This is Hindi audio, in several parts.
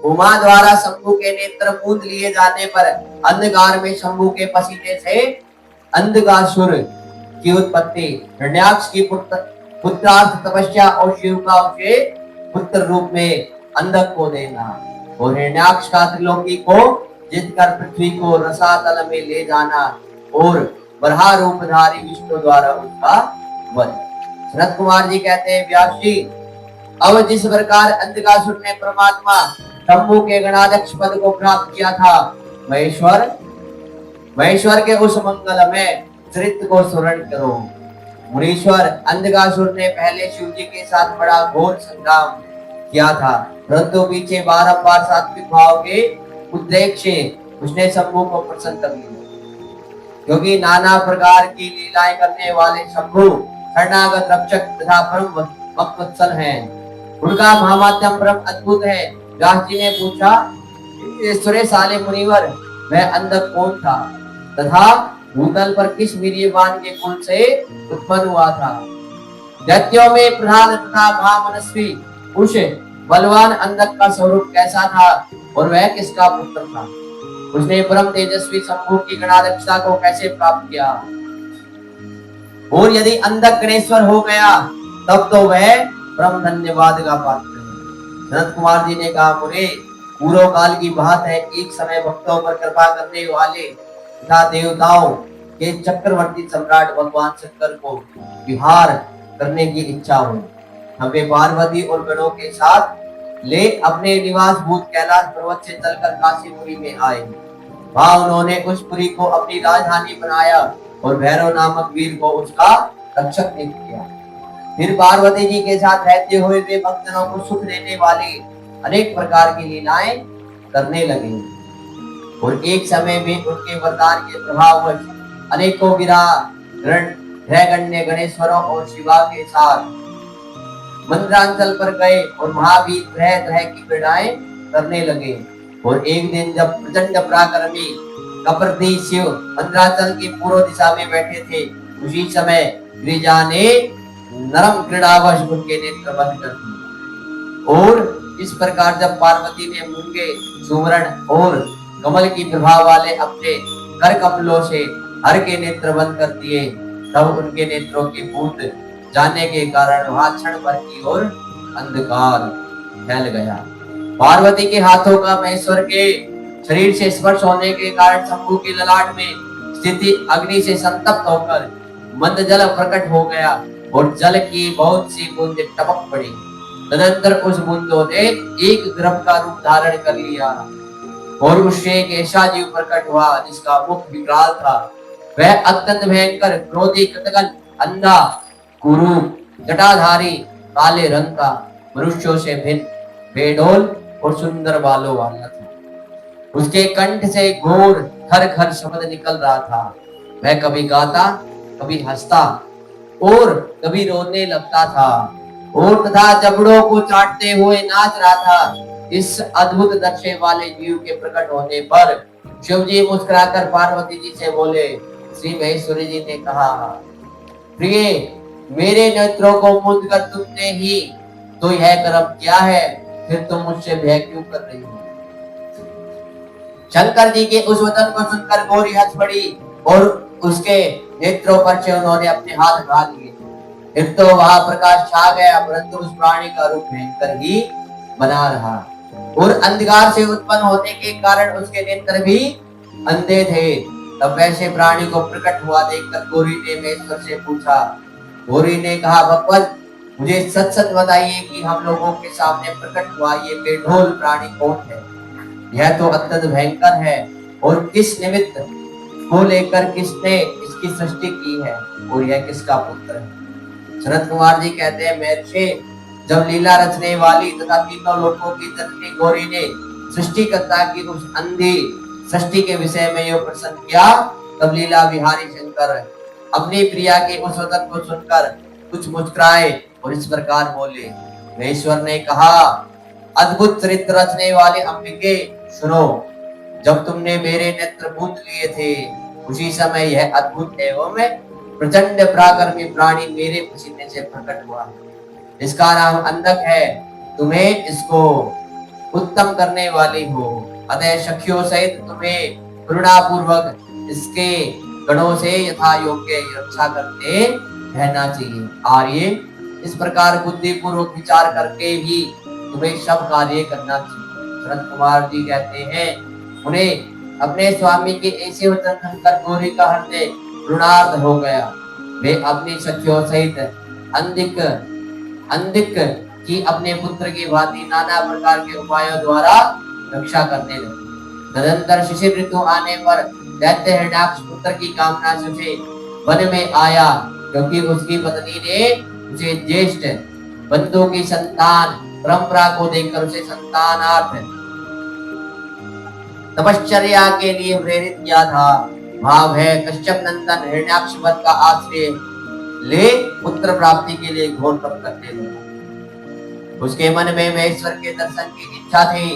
उमा द्वारा शंभु के नेत्र मूंद लिए जाने पर अंधकार में शंभु के पसीने से अंधकासुर की उत्पत्ति, हिरण्याक्ष की पुत्रार्थ तपस्या और शिव का उसे पुत्र रूप में अंधक को देना और हिरण्याक्ष का त्रिलोकी को जीतकर पृथ्वी को रसातल में ले जाना और बरहा रूपधारी विष्णु द्वारा उसका वध। सनत कुमार जी कहते हैं, व्यास जी, अब जिस प्रकार अंधकासुर ने परमात्मा शंभु के गणाध्यक्ष पद को प्राप्त किया था, महेश्वर के उस मंगल में चरित्र को स्मरण करो। मुनीश्वर, अंधकासुर ने पहले शिव जी के साथ बड़ा घोर संग्राम किया था, परंतु पीछे बारंबार सात्विक भाव के उद्रेक से उसने शंभु को प्रसन्न कर लिया। क्योंकि नाना प्रकार की लीलाएं करने वाले शंभु शरणागत रक्षक तथा परम भक्तवत्सल हैं। उनका महामाध्यम परम अद्भुत है। व्यास जी ने पूछा, सुरेशाले मुनिवर, वह अंधक कौन था तथा भूतल पर किस वीर्यवान के कुल से उत्पन्न हुआ था? दैत्यों में प्रधान तथा महामनस्वी उस बलवान अंधक का स्वरूप कैसा था और वह किसका पुत्र था? उसने परम तेजस्वी शंभु की गणाध्यक्षता को कैसे प्राप्त किया? और यदि अंधक गणेश्वर हो गया तब तो वह परम धन्यवाद का पात्र है। सनत कुमार जी ने कहा, मुने, पूर्व काल की बात है, एक समय भक्तों पर कृपा करने वाले तथा देवताओं के चक्रवर्ती सम्राट भगवान शंकर को विहार करने की इच्छा हुई। वे पार्वती और गणों के साथ ले अपने निवास भूत कैलाश पर्वत से चलकर काशीपुरी में आए। वहां उन्होंने उस पुरी को अपनी राजधानी बनाया और भैरव नामक वीर को उसका रक्षक नियुक्त किया। फिर पार्वती जी के साथ रहते हुए वे भक्तों को सुख देने वाली अनेक प्रकार की लीलाएं करने लगे और एक समय में उनके वरदान के प्रभाववश अनेकों ग्रहगण्य गणेश्वरों और शिवा के साथ मंत्रांचल पर गए और महावीर तरह तरह की पीड़ाएं करने लगे। और एक दिन जब प्रचंड पराक्रमी कपरदी शिव मंत्रांचल की पूर्व दिशा में बैठे थे, उसी समय गिरिजा ने नरम क्रीड़ावश उनके नेत्र बंद कर दिए। और इस प्रकार जब पार्वती ने मूंगे, सुवर्ण और कमल की प्रभा वाले अपने कर कमलों से हर के नेत्र बंद कर दिए, तब उनके नेत्रों के फूट जाने के कारण वहां क्षण भर की ओर अंधकार फैल गया। पार्वती के हाथों का महेश्वर के शरीर से स्पर्श होने के कारण शंभु के ललाट में स्थिति अग्नि से संतप्त होकर मंद जल प्रकट हो गया और जल की बहुत सी बूंदें टपक पड़ी। तदंतर उस बूंदों ने एक गर्भ का रूप धारण कर लिया और उससे एक ऐसा जीव प्रकट हुआ जिसका मुख विकराल था। वह अत्यंत भयंकर, क्रोधी, कृतघ्न, अंधा, कुरूप, जटाधारी, काले रंग का, मनुष्यों से भिन्न, बेडोल और सुंदर बालों वाला था। उसके कंठ से घोर खर खर शब्द निकल रहा था। वह कभी गाता, कभी हंसता और कभी रोने लगता था और तथा जबड़ों को चाटते हुए नाच रहा था। इस अद्भुत नक्शे वाले जीव के प्रकट होने पर शिव जी मुस्कुराकर पार्वती जी से बोले। श्री महेश्वरी जी ने कहा, प्रिय, मेरे नेत्रों को मूंद कर तुमने ही तो यह कर्म किया है, फिर तुम मुझसे भय क्यों कर रही हो? शंकर जी के उस वचन को सुनकर गौरी हंस पड़ी और उसके नेत्रों पर से उन्होंने अपने हाथ उठा लिए। फिर तो वहां प्रकाश छा गया, परंतु उस प्राणी का रूप भयंकर ही बना रहा और अंधकार से उत्पन्न होने के कारण उसके नेत्र भी अंधे थे। तब वैसे प्राणी को प्रकट हुआ देखकर गौरी ने महेश्वर से पूछा। गौरी ने कहा, भगवान, मुझे सच सच बताइए कि हम लोगों के सामने प्रकट हुआ ये बेढोल प्राणी कौन है? यह तो अत्यंत भयंकर है और किस निमित्त को लेकर किसने इसकी सृष्टि की है और यह किसका पुत्र है? सनत कुमार जी कहते हैं, महर्षि, जब लीला रचने वाली तथा तीनों लोकों की जननी गौरी ने सृष्टिकर्ता की उस अंधी सृष्टि के विषय में यह प्रश्न किया, तब लीला विहारी शंकर अपनी प्रिया के उस वचन को सुनकर कुछ मुस्कुराए और इस प्रकार बोले। महेश्वर ने कहा, अद्भुत चरित्र रचने वाले अंबिके, सुनो, जब तुमने मेरे नेत्र मूंद लिए थे, उसी समय यह अद्भुत एवं प्रचंड पराक्रमी प्राणी मेरे पसीने से प्रकट हुआ। इसका नाम अंधक है। तुम्हें इसको उत्तम करने वाली हो। अतः सखियों सहित तुम्हें करुणा पूर्वक इसके गणों से यथा योग्य रक्षा करते रहना चाहिए। आर्य, इस प्रकार बुद्धि पूर्वक विचार करके ही तुम्हें सब कार्य करना चाहिए। शरद कुमार जी कहते हैं, उन्हें अपने स्वामी के ऐसे वचन सुनकर गौरी का हृदय ऋणार्ध हो गया। वे अपनी सखियों सहित अंधिक की अपने पुत्र की भांति नाना प्रकार के उपायों द्वारा रक्षा करने लगे। तदंतर शिशिर ऋतु आने पर दैत्य हिरण्याक्ष पुत्र की कामना से वन में आया, क्योंकि उसकी पत्नी ने उसे ज्येष्ठ बंधु की संतान परंपरा को देखकर उसे संतानार्थ तपश्चर्या के लिए प्रेरित किया था। भाव है कश्यप नंदन हिरण्याक्ष वध का आश्रय ले पुत्र प्राप्ति के लिए घोर तप करने लगा। उसके मन में महेश्वर के दर्शन की इच्छा थी।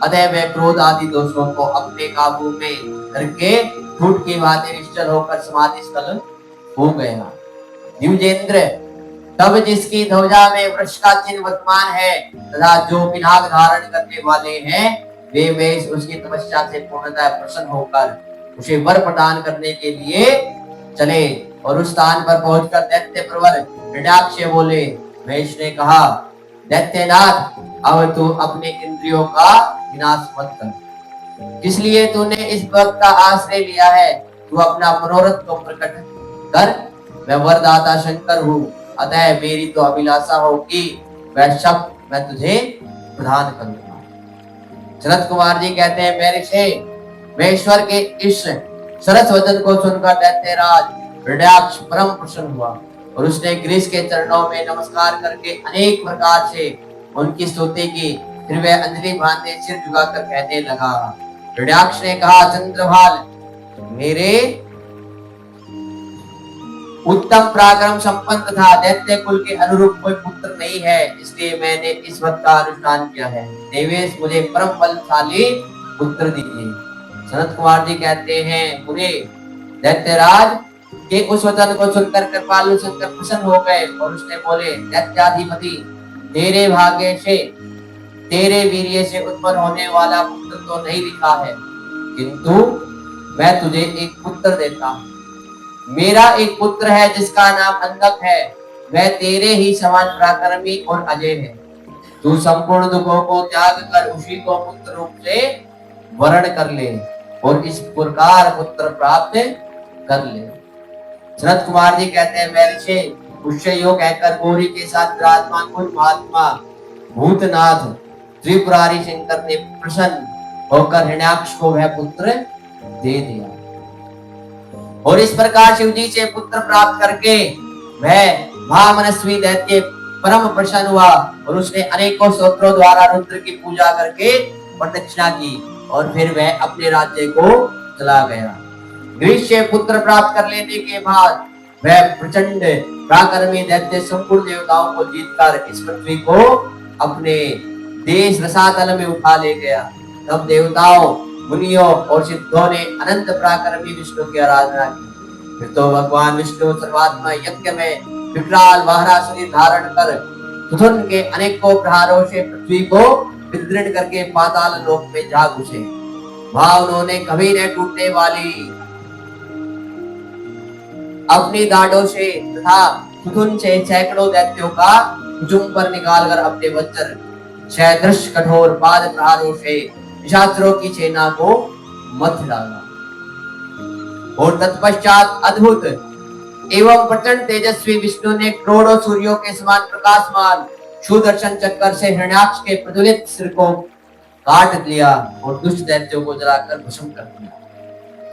अतः वह क्रोध आदि दोषों को अपने काबू में करके झूठ की भांति निश्चल होकर समाधि स्थल हो गया। द्विजेंद्र, तब जिसकी ध्वजा में वृक्ष का चिन्ह वर्तमान है तथा जो पिनाक धारण करने वाले हैं, वे वेश उसकी तपस्या से पूर्णतः प्रसन्न होकर उसे वर प्रदान करने के लिए चले और उस स्थान पर पहुंचकर दैत्य प्रवर हिरण्याक्ष से बोले। वेश ने कहा, दैत्यनाथ, अब तू अपने इंद्रियों का विनाश मत कर। इसलिए तूने इस भक्त का आश्रय लिया है। तू अपना मनोरथ को प्रकट कर। मैं वरदाता शंकर हूँ, अतः मेरी तो अभिलाषा हो कि वह सब मैं तुझे प्रदान करूंगा। शरद कुमार जी कहते हैं, मेरे से महेश्वर के इस सरस वचन को सुनकर दैत्यराज हिरण्याक्ष परम प्रसन्न हुआ और उसने ग्रीस के चरणों में नमस्कार करके अनेक प्रकार से उनकी स्तुति की। फिर वह अंजलि बांधे सिर झुकाकर कहने लगा। हिरण्याक्ष ने कहा, चंद्रभाल, मेरे उत्तम पराक्रम संपन्न तथा दैत्य कुल के अनुरूप कोई पुत्र नहीं है, इसलिए मैंने इस व्रत का अनुष्ठान किया है। देवेश, मुझे परम बलशाली पुत्र दीजिए। सनत कुमार जी कहते हैं, उन्हें दैत्यराज के उस वचन को सुनकर कृपालु शंकर प्रसन्न हो गए और उसने बोले, दैत्याधिपति, तेरे भाग्य से तेरे वीर्य से उत्पन्न होने वाला पुत्र तो नहीं लिखा है, किंतु मैं तुझे एक पुत्र देता हूँ। मेरा एक पुत्र है जिसका नाम अंगक है। वह तेरे ही समान पराक्रमी और अजय है। तू संपूर्ण दुखों को त्याग कर उसी को पुत्र रूप से वर्ण कर ले और इस प्रकार पुत्र प्राप्त कर ले। शरद कुमार जी कहते हैं, महर्षि उससे यो कहकर गौरी के साथ विराजमान उन महात्मा भूतनाथ त्रिपुरारी शंकर ने प्रसन्न होकर हिरण्याक्ष को वह पुत्र दे दिया और इस प्रकार शिव जी से पुत्र प्राप्त करके वह महामनस्वी दैत्य परम प्रसन्न हुआ और उसने अनेकों स्तोत्रों द्वारा रुद्र की पूजा करके प्रदक्षिणा की और फिर वह अपने राज्य को चला गया। ग्रीस से पुत्र प्राप्त कर लेने के बाद वह प्रचंड पराक्रमी दैत्य संपूर्ण देवताओं को जीतकर इस पृथ्वी को अपने देश रसातल में उठा ले गया। तब देवताओं, मुनियों और सिद्धों ने अनंत पराक्रमी विष्णु की आराधना की। फिर तो भगवान विष्णु सर्वात्मा यज्ञ में विकराल वाहरा शरीर धारण कर सुथुन के अनेकों प्रहारों से पृथ्वी को विदीर्ण करके पाताल लोक में जा घुसे। वहां उन्होंने कभी न टूटने वाली अपनी दाढ़ों से तथा सुथुन से सैकड़ों दैत्यों का हुजूम पर निकालकर अपने वज्र सदृश कठोर पाद प्रहारों से निशाचरों की सेना को मत डाला और तत्पश्चात अद्भुत एवं प्रचंड तेजस्वी विष्णु ने करोड़ों सूर्यों के समान प्रकाशमान सुदर्शन चक्कर से हिरण्याक्ष के प्रज्वलित सिर को काट लिया और दुष्ट दैत्यों को जलाकर भस्म कर दिया।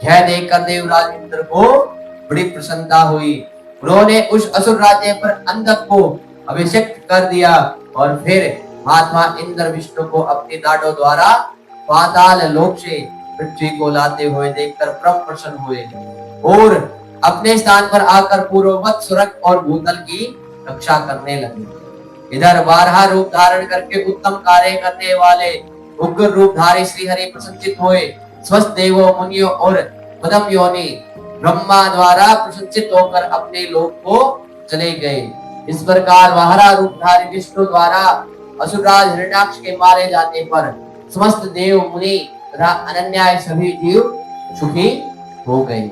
यह देखकर देवराज इंद्र को बड़ी प्रसन्नता हुई। उन्होंने उस असुर राज्य पर अंधक को अभिषेक कर दिया और फिर महात्मा इंद्र विष्णु को अपनी दाढ़ों द्वारा पाताल लोक से पृथ्वी को लाते हुए देखकर परम प्रसन्न हुए और अपने स्थान पर आकर पूर्ववत स्वर्ग और भूतल की रक्षा करने लगे। इधर 12 रूप धारण करके उत्तम कार्य करने वाले उग्र रूपधारी श्री हरि प्रसन्नचित हुए। स्वस्थ देवों, मुनियों और पदम योनि ब्रह्मा द्वारा प्रसन्नचित होकर अपने लोक को चले गए। इस प्रकार 12 रूपधारी विष्णु द्वारा असुरराज हिरण्याक्ष के मारे जाने पर समस्त देव मुनि तथा अनन्याय सभी जीव सुखी हो गए।